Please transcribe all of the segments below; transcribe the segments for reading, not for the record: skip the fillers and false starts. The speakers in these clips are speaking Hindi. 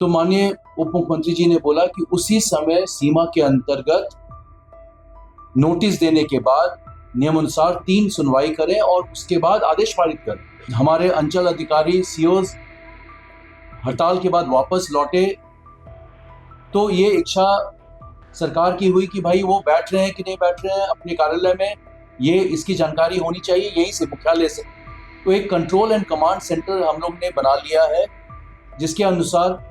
तो माननीय उप मुख्यमंत्री जी ने बोला कि उसी समय सीमा के अंतर्गत नोटिस देने के बाद नियमानुसार 3 सुनवाई करें और उसके बाद आदेश पारित करें। हमारे अंचल अधिकारी सीओज हड़ताल के बाद वापस लौटे तो ये इच्छा सरकार की हुई कि भाई वो बैठ रहे हैं कि नहीं बैठ रहे हैं अपने कार्यालय में, ये इसकी जानकारी होनी चाहिए यहीं से, मुख्यालय से। तो एक कंट्रोल एंड कमांड सेंटर हम लोग ने बना लिया है, जिसके अनुसार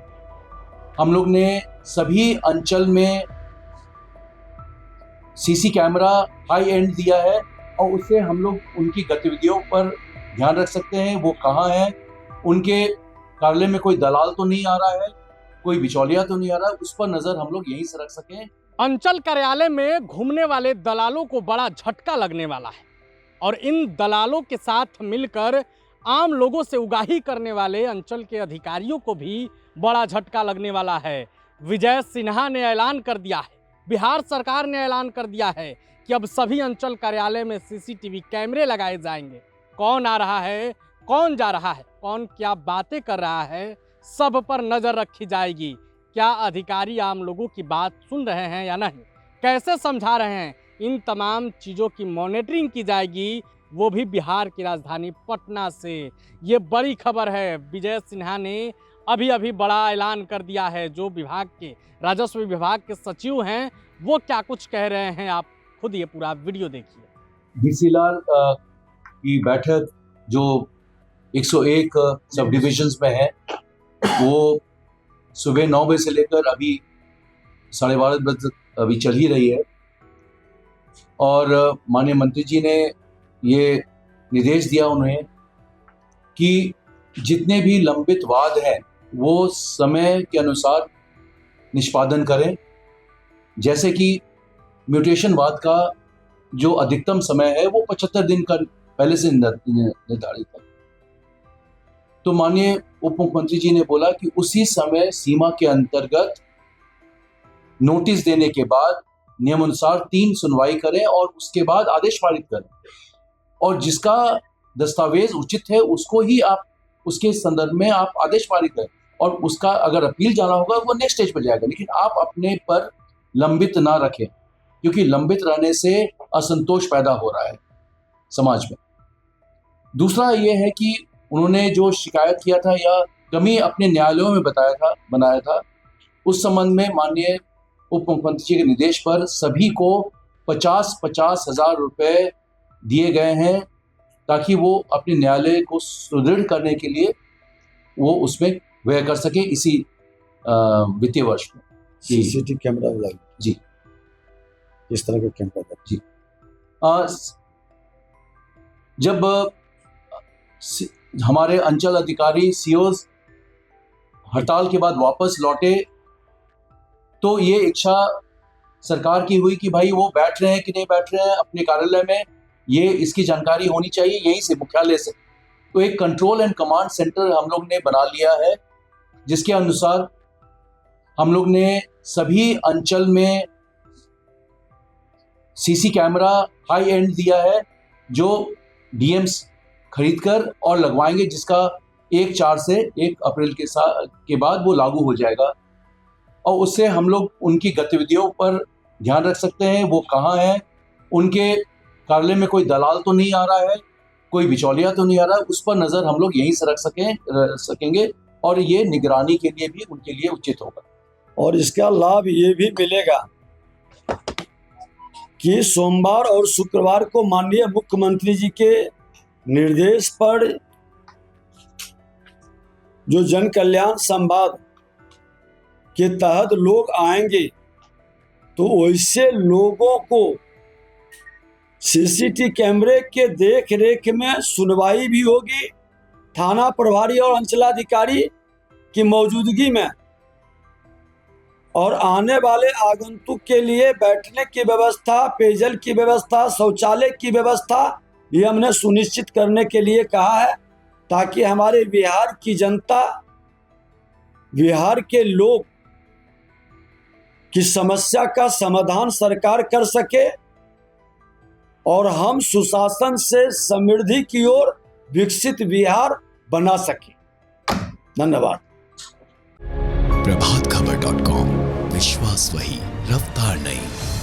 हम लोग ने सभी अंचल में सीसी कैमरा हाई एंड दिया है और उससे हम लोग उनकी गतिविधियों पर ध्यान रख सकते हैं। वो कहाँ हैं, उनके कार्यालय में कोई दलाल तो नहीं आ रहा है, कोई बिचौलिया तो नहीं आ रहा है, उस पर नजर हम लोग यहीं से रख सकें। अंचल कार्यालय में घूमने वाले दलालों को बड़ा झटका लगने वाला है और इन दलालों के साथ मिलकर आम लोगों से उगाही करने वाले अंचल के अधिकारियों को भी बड़ा झटका लगने वाला है। विजय सिन्हा ने ऐलान कर दिया है, बिहार सरकार ने ऐलान कर दिया है कि अब सभी अंचल कार्यालय में सीसीटीवी कैमरे लगाए जाएंगे। कौन आ रहा है, कौन जा रहा है, कौन क्या बातें कर रहा है, सब पर नजर रखी जाएगी। क्या अधिकारी आम लोगों की बात सुन रहे हैं या नहीं, कैसे समझा रहे हैं, इन तमाम चीज़ों की मॉनिटरिंग की जाएगी, वो भी बिहार की राजधानी पटना से। ये बड़ी खबर है, विजय सिन्हा ने अभी बड़ा ऐलान कर दिया है। जो विभाग के राजस्व विभाग के सचिव हैं वो क्या कुछ कह रहे हैं, आप खुद ये पूरा वीडियो देखिए। डीसी लाल की बैठक जो 101 सब डिविजन्स में है, वो सुबह 9 बजे से लेकर अभी 12:30 बजे तक अभी चल ही रही है। और माननीय मंत्री जी ने ये निर्देश दिया उन्हें कि जितने भी लंबित वाद हैं वो समय के अनुसार निष्पादन करें। जैसे कि म्यूटेशन वाद का जो अधिकतम समय है वो 75 दिन का पहले से निर्धारित है। तो माननीय उप मुख्यमंत्री जी ने बोला कि उसी समय सीमा के अंतर्गत नोटिस देने के बाद नियमानुसार 3 सुनवाई करें और उसके बाद आदेश पारित करें, और जिसका दस्तावेज उचित है उसको ही आप उसके संदर्भ में आप आदेश पारित करें, और उसका अगर अपील जाना होगा वो नेक्स्ट स्टेज पर जाएगा, लेकिन आप अपने पर लंबित ना रखें, क्योंकि लंबित रहने से असंतोष पैदा हो रहा है समाज में। दूसरा ये है कि उन्होंने जो शिकायत किया था या कमी अपने न्यायालयों में बनाया था, उस संबंध में माननीय उप मुख्यमंत्री जी के निर्देश पर सभी को 50-50 हजार रुपए दिए गए हैं, ताकि वो अपने न्यायालय को सुदृढ़ करने के लिए वो उसमें व्यय कर सके इसी वित्तीय वर्ष में। सीसीटीवी कैमरा लगाई जी, इस तरह का कैमरा जी। जब हमारे अंचल अधिकारी सीओज हड़ताल के बाद वापस लौटे तो ये इच्छा सरकार की हुई कि भाई वो बैठ रहे हैं कि नहीं बैठ रहे हैं अपने कार्यालय में, ये इसकी जानकारी होनी चाहिए यहीं से, मुख्यालय से। तो एक कंट्रोल एंड कमांड सेंटर हम लोग ने बना लिया है, जिसके अनुसार हम लोग ने सभी अंचल में सीसी कैमरा हाई एंड दिया है, जो डीएम्स खरीदकर और लगवाएंगे, जिसका 1/4 से 1 अप्रैल के बाद वो लागू हो जाएगा, और उससे हम लोग उनकी गतिविधियों पर ध्यान रख सकते हैं। वो कहाँ हैं, उनके कार्यालय में कोई दलाल तो नहीं आ रहा है, कोई बिचौलिया तो नहीं आ रहा है, उस पर नजर हम लोग यहीं से रख सकेंगे, और ये निगरानी के लिए भी उनके लिए उचित होगा। और इसका लाभ ये भी मिलेगा कि सोमवार और शुक्रवार को माननीय मुख्यमंत्री जी के निर्देश पर जो जन कल्याण संवाद के तहत लोग आएंगे, तो वैसे लोगों को सीसीटीवी कैमरे के देख रेख में सुनवाई भी होगी, थाना प्रभारी और अंचलाधिकारी की मौजूदगी में, और आने वाले आगंतुक के लिए बैठने की व्यवस्था, पेयजल की व्यवस्था, शौचालय की व्यवस्था भी हमने सुनिश्चित करने के लिए कहा है, ताकि हमारे बिहार की जनता, बिहार के लोग की समस्या का समाधान सरकार कर सके और हम सुशासन से समृद्धि की ओर विकसित बिहार बना सके। धन्यवाद। प्रभातखबर.com, विश्वास वही, रफ्तार नहीं।